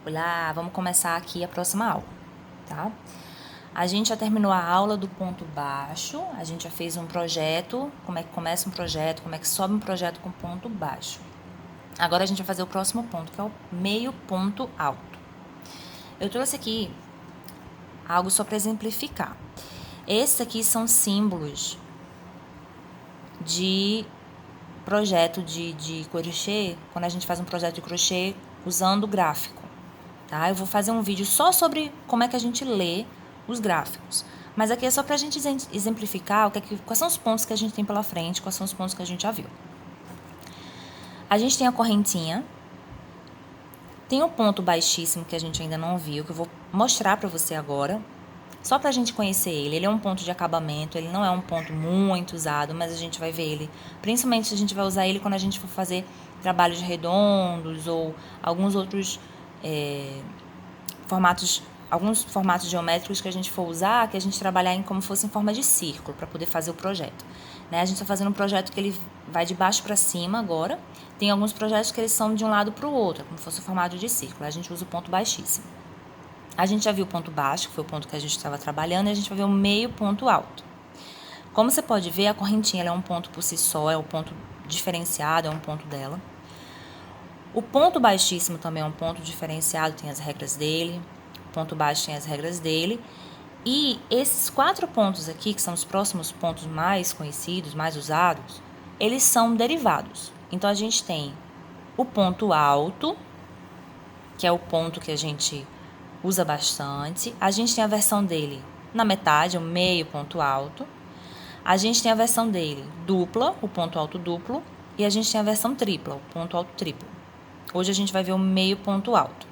Olá, vamos começar aqui a próxima aula, tá? A gente já terminou a aula do ponto baixo, a gente já fez um projeto, como é que começa um projeto, como é que sobe um projeto com ponto baixo. Agora a gente vai fazer o próximo ponto, que é o meio ponto alto. Eu trouxe aqui algo só para exemplificar. Esses aqui são símbolos de projeto de crochê, quando a gente faz um projeto de crochê usando gráfico, tá? Eu vou fazer um vídeo só sobre como é que a gente lê os gráficos. Mas aqui é só pra gente exemplificar quais são os pontos que a gente tem pela frente, quais são os pontos que a gente já viu. A gente tem a correntinha, tem o ponto baixíssimo que a gente ainda não viu, que eu vou mostrar pra você agora, só pra gente conhecer ele. Ele é um ponto de acabamento, ele não é um ponto muito usado, mas a gente vai ver ele, principalmente a gente vai usar ele quando a gente for fazer trabalhos redondos ou alguns outros alguns formatos geométricos que a gente for usar, que a gente trabalhar como fosse em forma de círculo, para poder fazer o projeto. Né? A gente está fazendo um projeto que ele vai de baixo para cima agora, tem alguns projetos que eles são de um lado para o outro, como se fosse o formato de círculo, a gente usa o ponto baixíssimo. A gente já viu o ponto baixo, que foi o ponto que a gente estava trabalhando, e a gente vai ver o meio ponto alto. Como você pode ver, a correntinha ela é um ponto por si só, é um ponto diferenciado, é um ponto dela. O ponto baixíssimo também é um ponto diferenciado, tem as regras dele. O ponto baixo tem as regras dele. E esses 4 pontos aqui, que são os próximos pontos mais conhecidos, mais usados, eles são derivados. Então, a gente tem o ponto alto, que é o ponto que a gente usa bastante. A gente tem a versão dele na metade, o meio ponto alto. A gente tem a versão dele dupla, o ponto alto duplo. E a gente tem a versão tripla, o ponto alto triplo. Hoje a gente vai ver o meio ponto alto.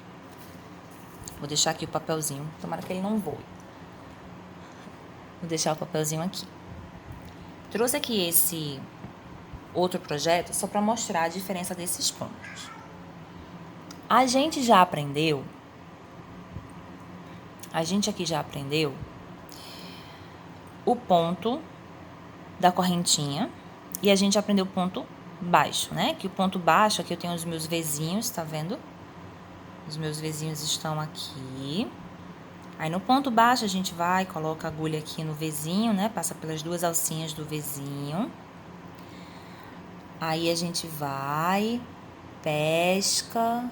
Vou deixar aqui o papelzinho, tomara que ele não voe. Vou deixar o papelzinho aqui. Trouxe aqui esse outro projeto só para mostrar a diferença desses pontos. A gente aqui já aprendeu o ponto da correntinha e a gente aprendeu o ponto baixo, né? Que o ponto baixo, aqui eu tenho os meus Vzinhos, tá vendo? Os meus Vzinhos estão aqui. Aí no ponto baixo a gente vai, coloca a agulha aqui no Vzinho, né? Passa pelas 2 alcinhas do Vzinho. Aí a gente vai, pesca,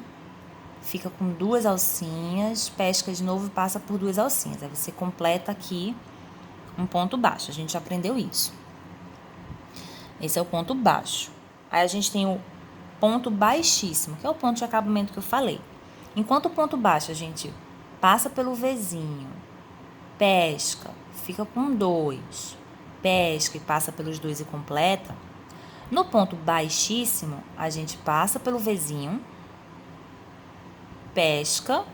fica com 2 alcinhas, pesca de novo e passa por 2 alcinhas. Aí você completa aqui um ponto baixo. A gente já aprendeu isso. Esse é o ponto baixo. Aí a gente tem o ponto baixíssimo, que é o ponto de acabamento que eu falei. Enquanto o ponto baixo a gente passa pelo Vzinho, pesca, fica com 2, pesca e passa pelos 2 e completa. No ponto baixíssimo, a gente passa pelo Vzinho, pesca,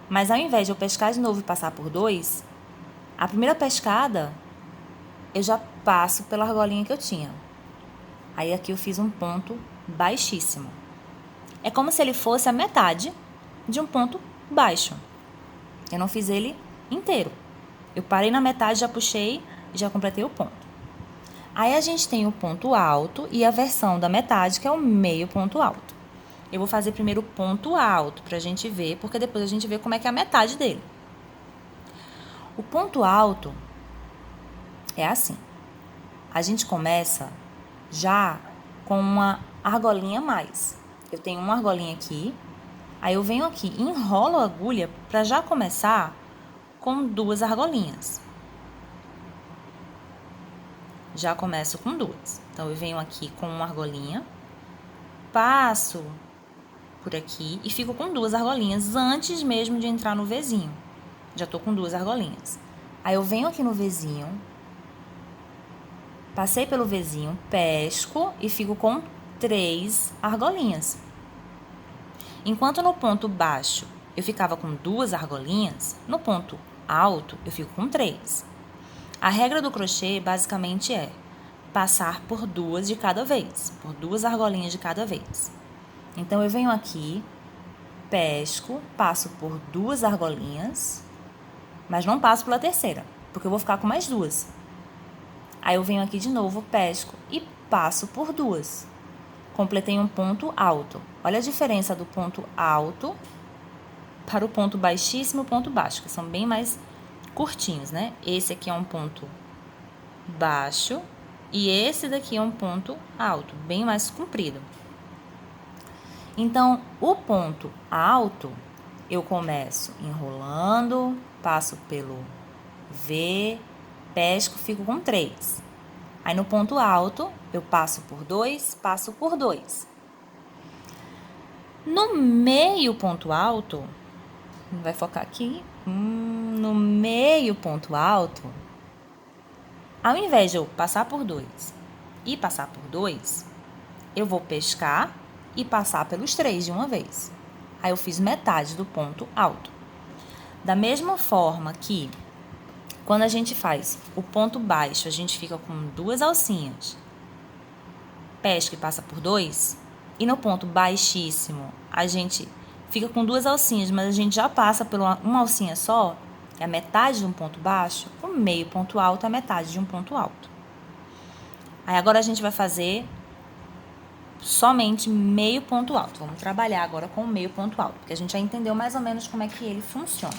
mas ao invés de eu pescar de novo e passar por 2, a primeira pescada eu já passo pela argolinha que eu tinha. Aí aqui eu fiz um ponto baixíssimo. É como se ele fosse a metade de um ponto baixo. Eu não fiz ele inteiro. Eu parei na metade, já puxei e já completei o ponto. Aí a gente tem o ponto alto e a versão da metade, que é o meio ponto alto. Eu vou fazer primeiro o ponto alto pra gente ver, porque depois a gente vê como é que é a metade dele. O ponto alto é assim. A gente começa já com uma argolinha a mais. Eu tenho uma argolinha aqui, aí eu venho aqui, enrolo a agulha para já começar com 2 argolinhas. Já começo com 2. Então, eu venho aqui com uma argolinha, passo por aqui e fico com 2 argolinhas antes mesmo de entrar no Vzinho. Já tô com 2 argolinhas. Aí, eu venho aqui no Vzinho, passei pelo Vzinho, pesco e fico com 3 argolinhas. Enquanto no ponto baixo eu ficava com 2 argolinhas, no ponto alto eu fico com 3. A regra do crochê basicamente é passar por 2 de cada vez, por 2 argolinhas de cada vez. Então, eu venho aqui, pesco, passo por 2 argolinhas, mas não passo pela terceira, porque eu vou ficar com mais 2. Aí eu venho aqui de novo, pesco e passo por 2. Completei um ponto alto. Olha a diferença do ponto alto para o ponto baixíssimo e o ponto baixo, que são bem mais curtinhos, né? Esse aqui é um ponto baixo e esse daqui é um ponto alto, bem mais comprido. Então, o ponto alto, eu começo enrolando, passo pelo V, pesco, fico com 3. Aí, no ponto alto, eu passo por 2, passo por 2. No meio ponto alto, vai focar aqui, no meio ponto alto, ao invés de eu passar por 2 e passar por 2, eu vou pescar e passar pelos 3 de uma vez. Aí eu fiz metade do ponto alto. Da mesma forma que quando a gente faz o ponto baixo, a gente fica com 2 alcinhas, pesca e passa por 2, e no ponto baixíssimo a gente fica com 2 alcinhas, mas a gente já passa por uma alcinha só, que é a metade de um ponto baixo, o meio ponto alto é a metade de um ponto alto. Aí agora a gente vai fazer somente meio ponto alto. Vamos trabalhar agora com o meio ponto alto, porque a gente já entendeu mais ou menos como é que ele funciona.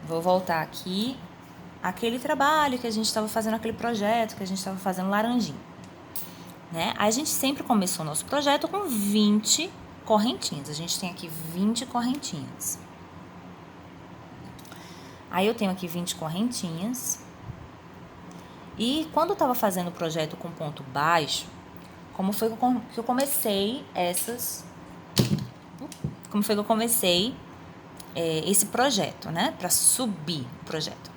Vou voltar aqui, aquele trabalho que a gente estava fazendo, aquele projeto que a gente estava fazendo laranjinha, né? A gente sempre começou nosso projeto com 20 correntinhas. A gente tem aqui 20 correntinhas. Aí eu tenho aqui 20 correntinhas. E quando eu estava fazendo o projeto com ponto baixo, como foi que eu comecei esse projeto, né? Para subir o projeto.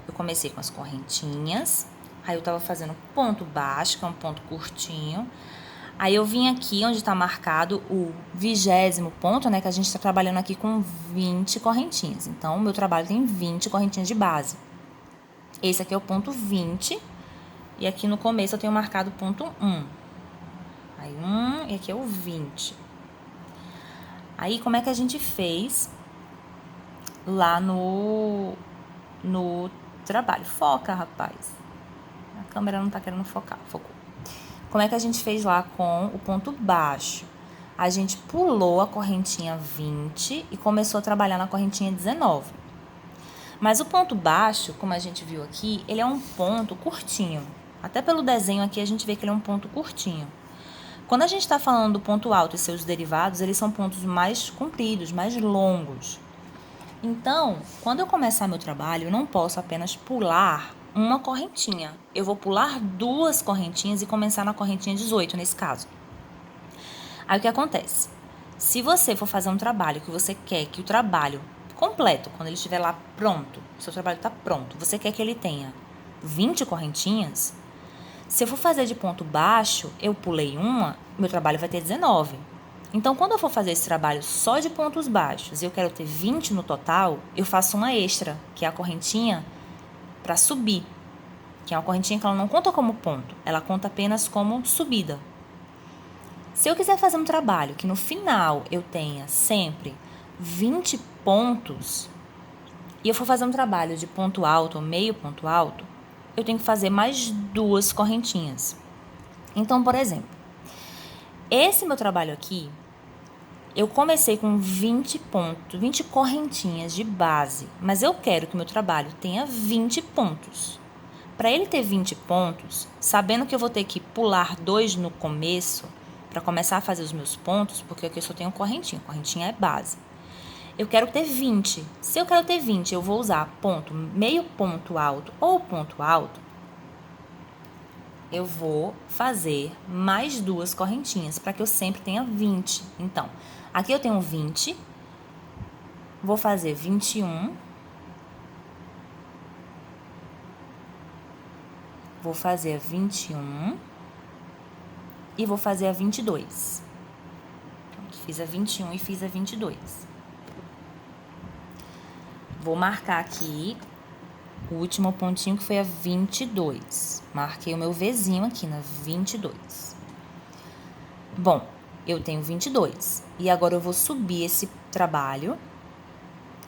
Eu comecei com as correntinhas, aí eu tava fazendo ponto baixo, que é um ponto curtinho. Aí eu vim aqui onde tá marcado o 20º ponto, né? Que a gente tá trabalhando aqui com 20 correntinhas. Então, o meu trabalho tem 20 correntinhas de base. Esse aqui é o ponto 20. E aqui no começo eu tenho marcado o ponto 1. Aí 1 e aqui é o 20. Aí, como é que a gente fez lá no trabalho? Foca, rapaz. A câmera não tá querendo focar. Focou. Como é que a gente fez lá com o ponto baixo? A gente pulou a correntinha 20 e começou a trabalhar na correntinha 19. Mas o ponto baixo, como a gente viu aqui, ele é um ponto curtinho. Até pelo desenho aqui a gente vê que ele é um ponto curtinho. Quando a gente está falando do ponto alto e seus derivados, eles são pontos mais compridos, mais longos. Então, quando eu começar meu trabalho, eu não posso apenas pular uma correntinha. Eu vou pular 2 correntinhas e começar na correntinha 18, nesse caso. Aí, o que acontece? Se você for fazer um trabalho que você quer que o trabalho completo, quando ele estiver lá pronto, o seu trabalho está pronto, você quer que ele tenha 20 correntinhas, se eu for fazer de ponto baixo, eu pulei uma, meu trabalho vai ter 19. Então, quando eu for fazer esse trabalho só de pontos baixos e eu quero ter 20 no total, eu faço uma extra, que é a correntinha para subir, que é uma correntinha que ela não conta como ponto, ela conta apenas como subida. Se eu quiser fazer um trabalho que no final eu tenha sempre 20 pontos, e eu for fazer um trabalho de ponto alto ou meio ponto alto, eu tenho que fazer mais 2 correntinhas. Então, por exemplo, esse meu trabalho aqui, eu comecei com 20 pontos, 20 correntinhas de base, mas eu quero que o meu trabalho tenha 20 pontos. Para ele ter 20 pontos, sabendo que eu vou ter que pular 2 no começo, para começar a fazer os meus pontos, porque aqui eu só tenho correntinha é base. Eu quero ter 20. Se eu quero ter 20, eu vou usar ponto, meio ponto alto ou ponto alto. Eu vou fazer mais 2 correntinhas para que eu sempre tenha 20. Então, aqui eu tenho 20. Vou fazer 21. Vou fazer a 21. E vou fazer a 22. Pronto, fiz a 21 e fiz a 22. Vou marcar aqui o último pontinho, que foi a 22. Marquei o meu Vzinho aqui na 22. Bom, eu tenho 22. E agora eu vou subir esse trabalho.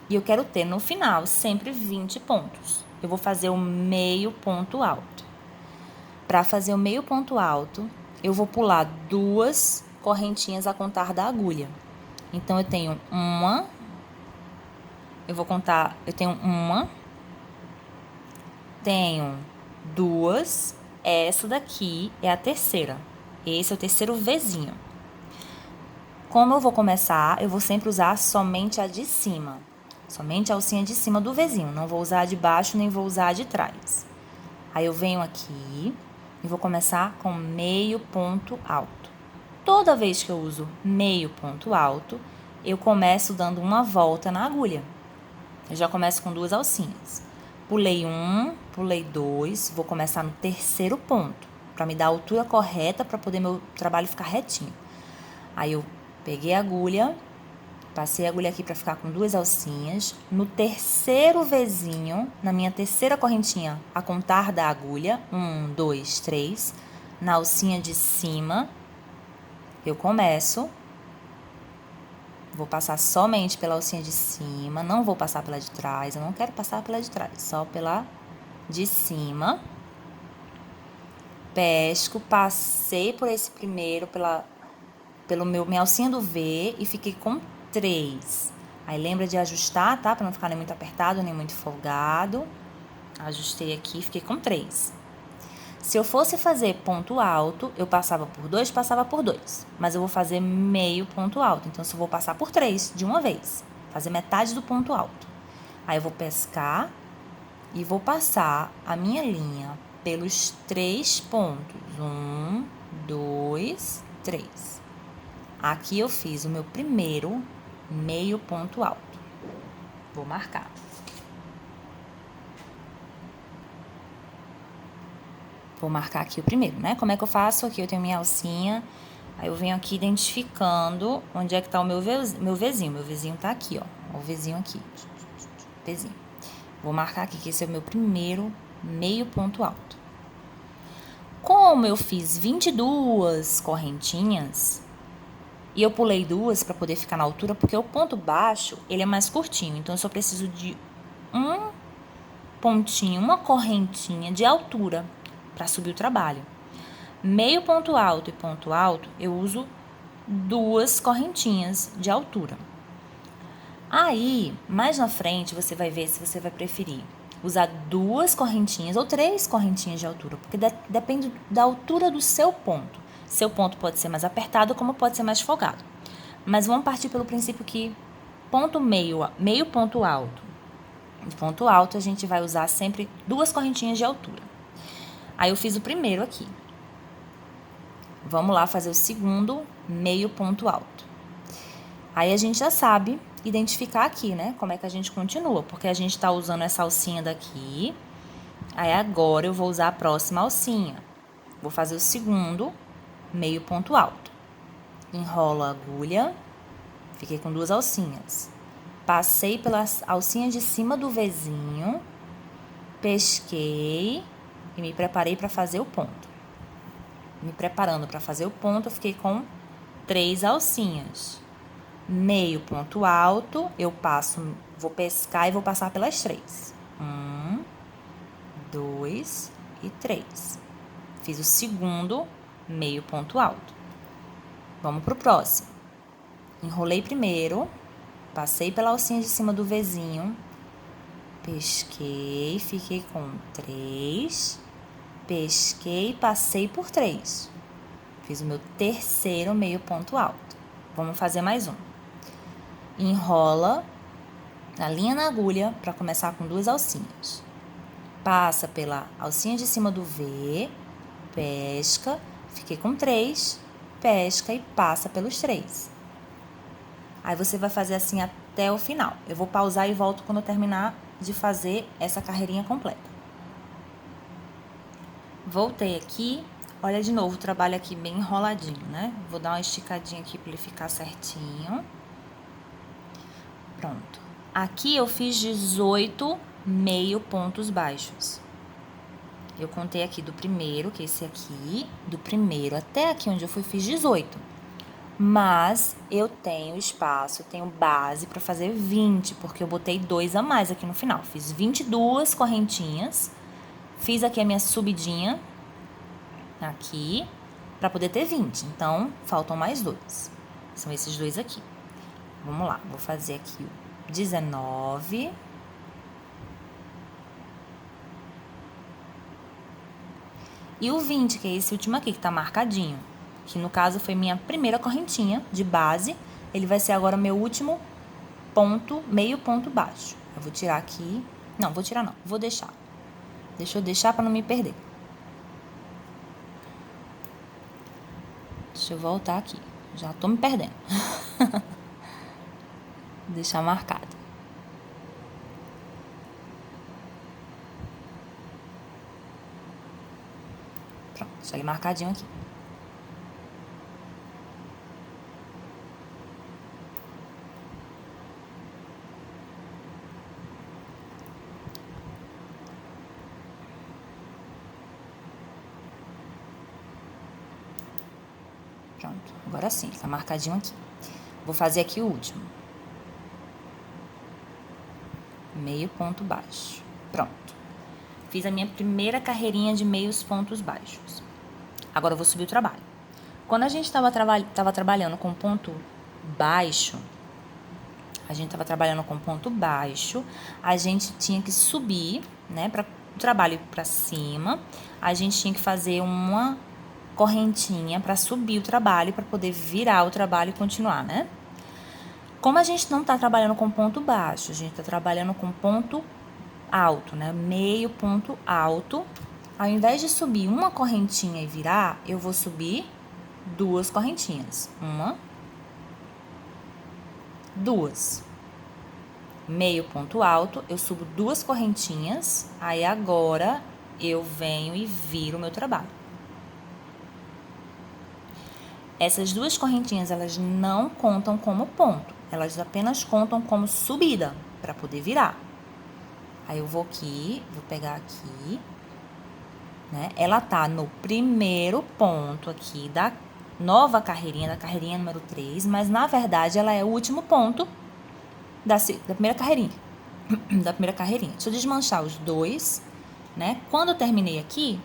E eu quero ter no final sempre 20 pontos. Eu vou fazer o meio ponto alto. Para fazer o meio ponto alto, eu vou pular 2 correntinhas a contar da agulha. Então, eu tenho uma, eu vou contar, eu tenho uma, tenho duas, essa daqui é a terceira. Esse é o terceiro Vzinho. Como eu vou começar, eu vou sempre usar somente a de cima. Somente a alcinha de cima do Vzinho. Não vou usar a de baixo, nem vou usar a de trás. Aí eu venho aqui e vou começar com meio ponto alto. Toda vez que eu uso meio ponto alto, eu começo dando uma volta na agulha. Eu já começo com duas alcinhas. Pulei um, pulei dois, vou começar no terceiro ponto, para me dar a altura correta para poder meu trabalho ficar retinho. Aí eu peguei a agulha, passei a agulha aqui para ficar com duas alcinhas. No terceiro Vzinho, na minha terceira correntinha, a contar da agulha, 1, 2, 3, na alcinha de cima, eu começo. Vou passar somente pela alcinha de cima, não vou passar pela de trás, eu não quero passar pela de trás, só pela de cima. Pesco, passei por esse primeiro, pelo minha alcinha do V e fiquei com 3. Aí lembra de ajustar, tá? Pra não ficar nem muito apertado, nem muito folgado. Ajustei aqui, fiquei com 3. Se eu fosse fazer ponto alto, eu passava por 2, passava por 2. Mas eu vou fazer meio ponto alto. Então, se eu vou passar por 3 de uma vez, fazer metade do ponto alto. Aí eu vou pescar e vou passar a minha linha pelos 3 pontos. 1, 2, 3. Aqui eu fiz o meu primeiro meio ponto alto. Vou marcar. Vou marcar aqui o primeiro, né? Como é que eu faço? Aqui eu tenho minha alcinha. Aí eu venho aqui identificando onde é que tá o meu Vzinho. Meu Vzinho tá aqui, ó. O Vzinho aqui. Vzinho. Vou marcar aqui que esse é o meu primeiro meio ponto alto. Como eu fiz 22 correntinhas e eu pulei duas para poder ficar na altura, porque o ponto baixo, ele é mais curtinho. Então, eu só preciso de um pontinho, uma correntinha de altura para subir o trabalho. Meio ponto alto e ponto alto, eu uso 2 correntinhas de altura. Aí, mais na frente, você vai ver se você vai preferir usar 2 correntinhas ou 3 correntinhas de altura, porque depende da altura do seu ponto. Seu ponto pode ser mais apertado, como pode ser mais folgado. Mas vamos partir pelo princípio que ponto meio ponto alto. De ponto alto, a gente vai usar sempre 2 correntinhas de altura. Aí eu fiz o primeiro aqui. Vamos lá fazer o segundo meio ponto alto. Aí a gente já sabe identificar aqui, né? Como é que a gente continua, porque a gente tá usando essa alcinha daqui. Aí agora eu vou usar a próxima alcinha. Vou fazer o segundo meio ponto alto. Enrolo a agulha, fiquei com 2 alcinhas. Passei pela alcinha de cima do Vzinho, pesquei e me preparei para fazer o ponto. Me preparando para fazer o ponto, eu fiquei com 3 alcinhas. Meio ponto alto, eu passo, vou pescar e vou passar pelas 3. 1, 2 e 3. Fiz o segundo meio ponto alto. Vamos pro próximo. Enrolei primeiro, passei pela alcinha de cima do Vzinho, pesquei, fiquei com 3, pesquei, passei por 3. Fiz o meu terceiro meio ponto alto. Vamos fazer mais um. Enrola a linha na agulha para começar com 2 alcinhas. Passa pela alcinha de cima do V, pesca, fiquei com 3, pesca e passa pelos 3. Aí você vai fazer assim até o final. Eu vou pausar e volto quando eu terminar de fazer essa carreirinha completa. Voltei aqui, olha de novo o trabalho aqui bem enroladinho, né? Vou dar uma esticadinha aqui para ele ficar certinho. Pronto. Aqui eu fiz 18 meio pontos baixos. Eu contei aqui do primeiro, que é esse aqui, do primeiro até aqui onde eu fui, fiz 18. Mas eu tenho espaço, tenho base para fazer 20, porque eu botei 2 a mais aqui no final. Fiz 22 correntinhas, fiz aqui a minha subidinha, aqui, para poder ter 20. Então, faltam mais 2. São esses 2 aqui. Vamos lá, vou fazer aqui o 19. E o 20, que é esse último aqui, que tá marcadinho. Que no caso foi minha primeira correntinha de base. Ele vai ser agora meu último ponto, meio ponto baixo. Eu vou tirar aqui. Não, vou tirar não, vou deixar. Deixa eu deixar pra não me perder. Deixa eu voltar aqui. Já tô me perdendo. Deixar marcado. Pronto, deixa ele marcadinho aqui. Pronto, agora sim, tá marcadinho aqui. Vou fazer aqui o último. Meio ponto baixo. Pronto. Fiz a minha primeira carreirinha de meios pontos baixos. Agora eu vou subir o trabalho. Quando a gente estava trabalhando com ponto baixo, a gente tinha que subir, né, para o trabalho para cima. A gente tinha que fazer uma correntinha para subir o trabalho, para poder virar o trabalho e continuar, né? Como a gente não está trabalhando com ponto baixo, a gente está trabalhando com ponto alto, né? Meio ponto alto. Ao invés de subir uma correntinha e virar, eu vou subir 2 correntinhas. 1, 2. Meio ponto alto, eu subo 2 correntinhas. Aí agora eu venho e viro o meu trabalho. Essas 2 correntinhas, elas não contam como ponto. Elas apenas contam como subida, para poder virar. Aí eu vou aqui, vou pegar aqui, né? Ela tá no primeiro ponto aqui da nova carreirinha, da carreirinha número 3, mas na verdade ela é o último ponto da primeira carreirinha. Da primeira carreirinha. Deixa eu desmanchar os 2, né? Quando eu terminei aqui,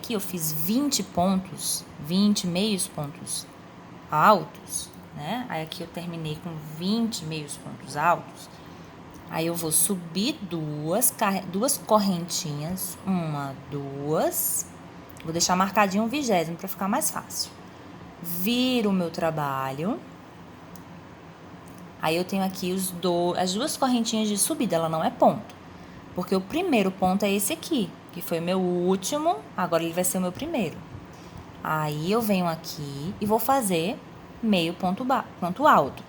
eu fiz 20 pontos, 20 meios pontos altos, né? Aí aqui eu terminei com 20 meios pontos altos. Aí eu vou subir 2 correntinhas, 1, 2. Vou deixar marcadinho um 20º para ficar mais fácil. Viro o meu trabalho. Aí eu tenho aqui as 2 correntinhas de subida, ela não é ponto. Porque o primeiro ponto é esse aqui, que foi o meu último, agora ele vai ser o meu primeiro. Aí eu venho aqui e vou fazer meio ponto alto.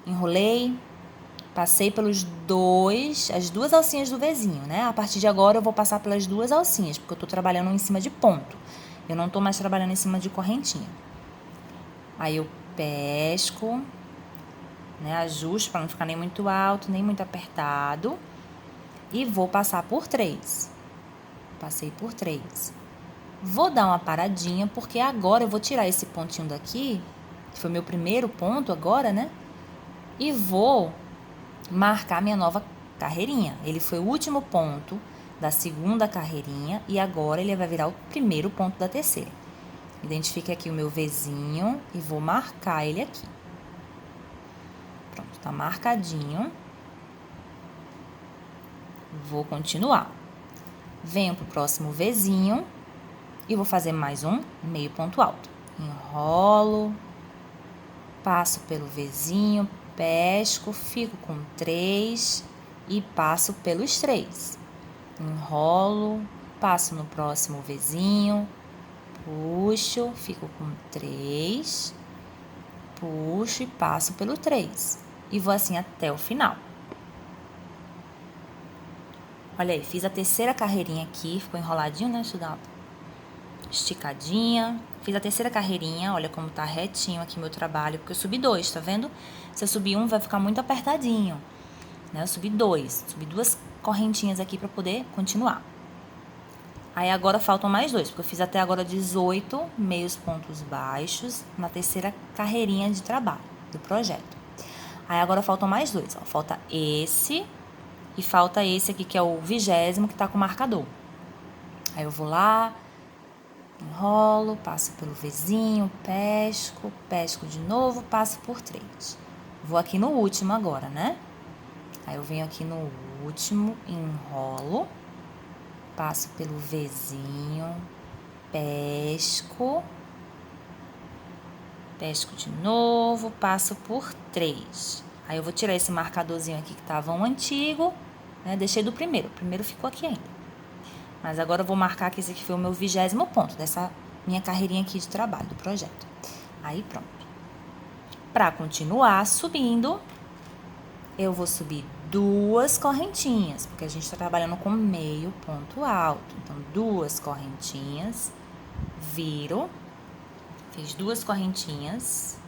Enrolei, passei pelos as 2 alcinhas do Vzinho, né? A partir de agora eu vou passar pelas 2 alcinhas, porque eu tô trabalhando em cima de ponto. Eu não tô mais trabalhando em cima de correntinha. Aí eu pesco, né? Ajusto para não ficar nem muito alto, nem muito apertado. E vou passar por 3. Passei por 3. Vou dar uma paradinha, porque agora eu vou tirar esse pontinho daqui, que foi meu primeiro ponto agora, né? E vou marcar minha nova carreirinha. Ele foi o último ponto da segunda carreirinha e agora ele vai virar o primeiro ponto da terceira. Identifique aqui o meu Vzinho e vou marcar ele aqui. Pronto, tá marcadinho. Vou continuar. Venho pro próximo Vzinho e vou fazer mais um meio ponto alto. Enrolo, passo pelo Vzinho, pesco, fico com 3 e passo pelos 3. Enrolo, passo no próximo Vzinho, puxo, fico com 3, puxo e passo pelo 3. E vou assim até o final. Olha aí, fiz a terceira carreirinha aqui, ficou enroladinho, né? Deixa eu dar uma esticadinha. Fiz a terceira carreirinha, olha como tá retinho aqui meu trabalho, porque eu subi 2, tá vendo? Se eu subir 1, vai ficar muito apertadinho, né? Eu subi 2, subi 2 correntinhas aqui pra poder continuar. Aí agora faltam mais 2, porque eu fiz até agora 18 meios pontos baixos na terceira carreirinha de trabalho do projeto. Aí agora faltam mais 2, ó. Falta esse e falta esse aqui, que é o 20º, que tá com marcador. Aí eu vou lá, enrolo, passo pelo Vzinho, pesco, pesco de novo, passo por 3. Vou aqui no último agora, né? Aí eu venho aqui no último, enrolo, passo pelo Vzinho, pesco, pesco de novo, passo por 3. Aí eu vou tirar esse marcadorzinho aqui que tava um antigo, né? Deixei do primeiro, o primeiro ficou aqui ainda. Mas agora eu vou marcar que esse aqui foi o meu 20º ponto dessa minha carreirinha aqui de trabalho, do projeto. Aí pronto. Para continuar subindo, eu vou subir 2 correntinhas, porque a gente está trabalhando com meio ponto alto. Então, 2 correntinhas, viro, fiz 2 correntinhas,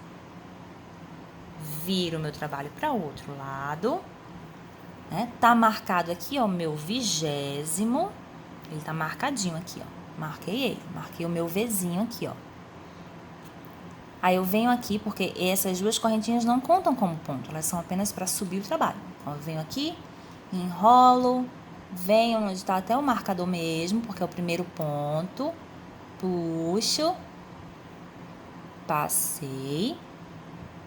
viro o meu trabalho para o outro lado, né? Tá marcado aqui, ó, o meu 20º, ele tá marcadinho aqui, ó. Marquei ele, marquei o meu Vzinho aqui, ó. Aí eu venho aqui, porque essas 2 correntinhas não contam como ponto, elas são apenas para subir o trabalho. Então, eu venho aqui, enrolo, venho onde está até o marcador mesmo, porque é o primeiro ponto, puxo, passei,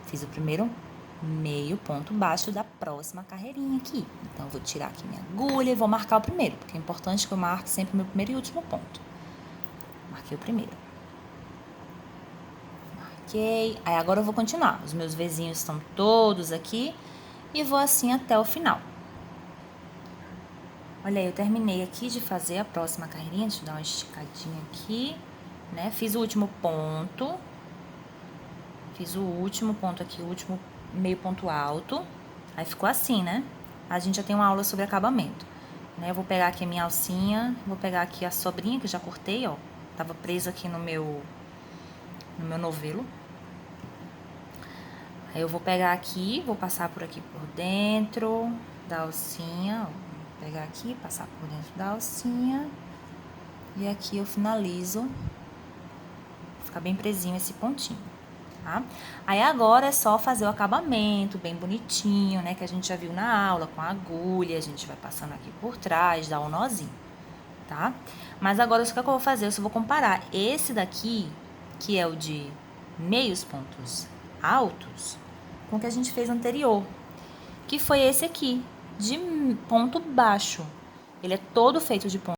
fiz o primeiro meio ponto baixo da próxima carreirinha aqui. Então, eu vou tirar aqui minha agulha e vou marcar o primeiro, porque é importante que eu marque sempre o meu primeiro e último ponto. Marquei o primeiro. Marquei. Aí, agora eu vou continuar. Os meus Vzinhos estão todos aqui e vou assim até o final. Olha aí, eu terminei aqui de fazer a próxima carreirinha. Deixa eu dar uma esticadinha aqui, né? Fiz o último ponto. Fiz o último ponto aqui, o último meio ponto alto. Aí ficou assim, né? A gente já tem uma aula sobre acabamento, né? Eu vou pegar aqui a minha alcinha, vou pegar aqui a sobrinha que eu já cortei, ó. Tava preso aqui no meu novelo. Aí eu vou pegar aqui, vou passar por aqui por dentro da alcinha, ó. Vou pegar aqui, passar por dentro da alcinha. E aqui eu finalizo. Fica bem presinho esse pontinho. Tá? Aí agora é só fazer o acabamento bem bonitinho, né? Que a gente já viu na aula, com a agulha, a gente vai passando aqui por trás, dá um nozinho, tá? Mas agora o que eu vou fazer? Eu só vou comparar esse daqui, que é o de meios pontos altos, com o que a gente fez anterior, que foi esse aqui, de ponto baixo. Ele é todo feito de ponto